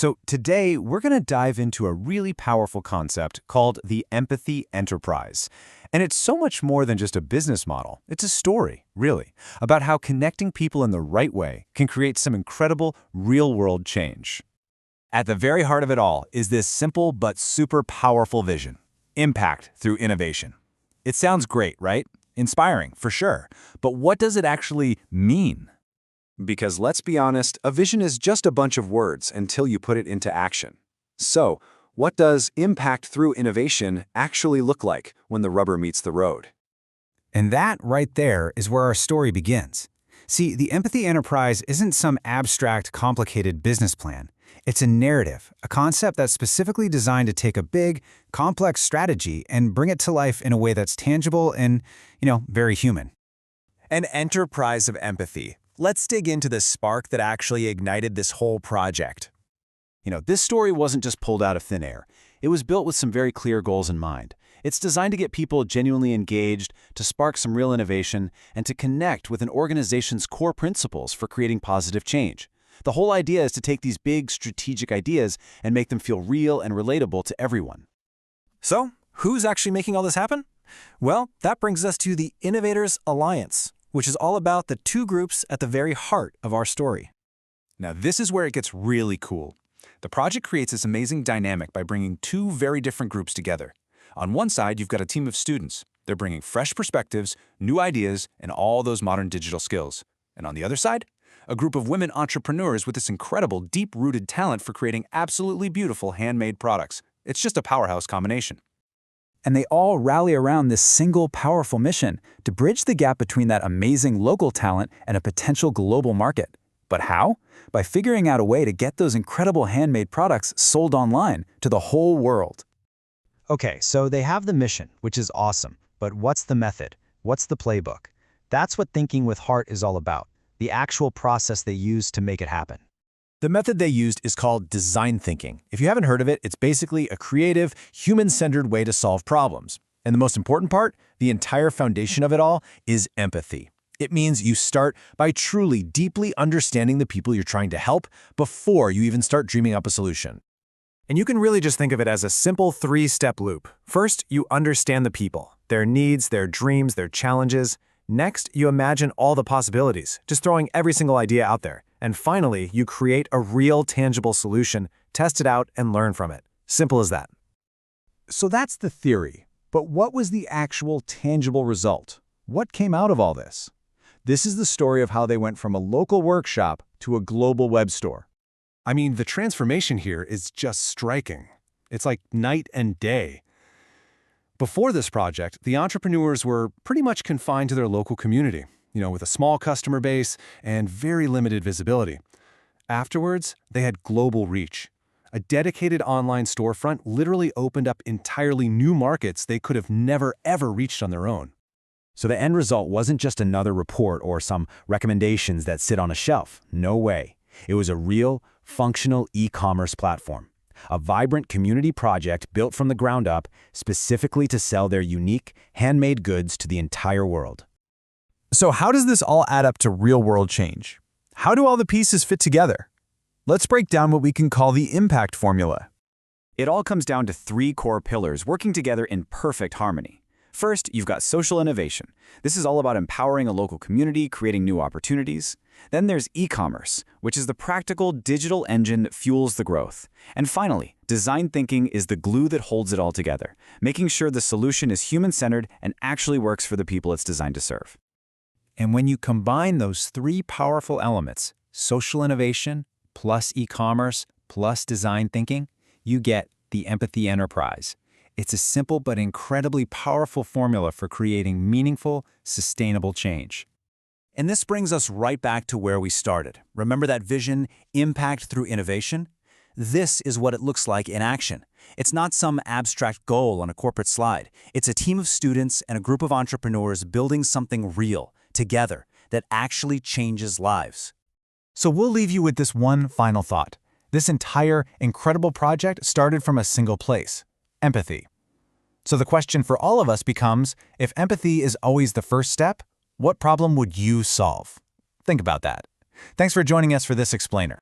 So today, we're going to dive into a really powerful concept called the empathy enterprise. And it's so much more than just a business model. It's a story, really, about how connecting people in the right way can create some incredible real-world change. At the very heart of it all is this simple but super powerful vision: impact through innovation. It sounds great, right? Inspiring, for sure. But what does it actually mean? Because let's be honest, a vision is just a bunch of words until you put it into action. So, what does impact through innovation actually look like when the rubber meets the road? And that right there is where our story begins. See, the empathy enterprise isn't some abstract, complicated business plan. It's a narrative, a concept that's specifically designed to take a big, complex strategy and bring it to life in a way that's tangible and, very human. An enterprise of empathy. Let's dig into the spark that actually ignited this whole project. This story wasn't just pulled out of thin air. It was built with some very clear goals in mind. It's designed to get people genuinely engaged, to spark some real innovation, and to connect with an organization's core principles for creating positive change. The whole idea is to take these big strategic ideas and make them feel real and relatable to everyone. So, who's actually making all this happen? Well, that brings us to the Innovators Alliance, which is all about the two groups at the very heart of our story. Now, this is where it gets really cool. The project creates this amazing dynamic by bringing two very different groups together. On one side, you've got a team of students. They're bringing fresh perspectives, new ideas, and all those modern digital skills. And on the other side, a group of women entrepreneurs with this incredible, deep-rooted talent for creating absolutely beautiful handmade products. It's just a powerhouse combination. And they all rally around this single powerful mission to bridge the gap between that amazing local talent and a potential global market. But how? By figuring out a way to get those incredible handmade products sold online to the whole world. Okay, so they have the mission, which is awesome. But what's the method? What's the playbook? That's what Thinking with Heart is all about, the actual process they use to make it happen. The method they used is called design thinking. If you haven't heard of it, it's basically a creative, human-centered way to solve problems. And the most important part, the entire foundation of it all, is empathy. It means you start by truly, deeply understanding the people you're trying to help before you even start dreaming up a solution. And you can really just think of it as a simple three-step loop. First, you understand the people, their needs, their dreams, their challenges. Next, you imagine all the possibilities, just throwing every single idea out there. And finally, you create a real, tangible solution, test it out, and learn from it. Simple as that. So that's the theory. But what was the actual tangible result? What came out of all this? This is the story of how they went from a local workshop to a global web store. I mean, the transformation here is just striking. It's like night and day. Before this project, the entrepreneurs were pretty much confined to their local community, with a small customer base and very limited visibility. Afterwards, they had global reach. A dedicated online storefront literally opened up entirely new markets they could have never, ever reached on their own. So the end result wasn't just another report or some recommendations that sit on a shelf. No way. It was a real, functional e-commerce platform. A vibrant community project built from the ground up specifically to sell their unique, handmade goods to the entire world. So how does this all add up to real-world change? How do all the pieces fit together? Let's break down what we can call the impact formula. It all comes down to three core pillars working together in perfect harmony. First, you've got social innovation. This is all about empowering a local community, creating new opportunities. Then there's e-commerce, which is the practical digital engine that fuels the growth. And finally, design thinking is the glue that holds it all together, making sure the solution is human-centered and actually works for the people it's designed to serve. And when you combine those three powerful elements, social innovation plus e-commerce plus design thinking, you get the empathy enterprise. It's a simple but incredibly powerful formula for creating meaningful, sustainable change. And this brings us right back to where we started. Remember that vision, impact through innovation? This is what it looks like in action. It's not some abstract goal on a corporate slide. It's a team of students and a group of entrepreneurs building something real, together, that actually changes lives. So we'll leave you with this one final thought. This entire incredible project started from a single place: empathy. So the question for all of us becomes, if empathy is always the first step, what problem would you solve? Think about that. Thanks for joining us for this explainer.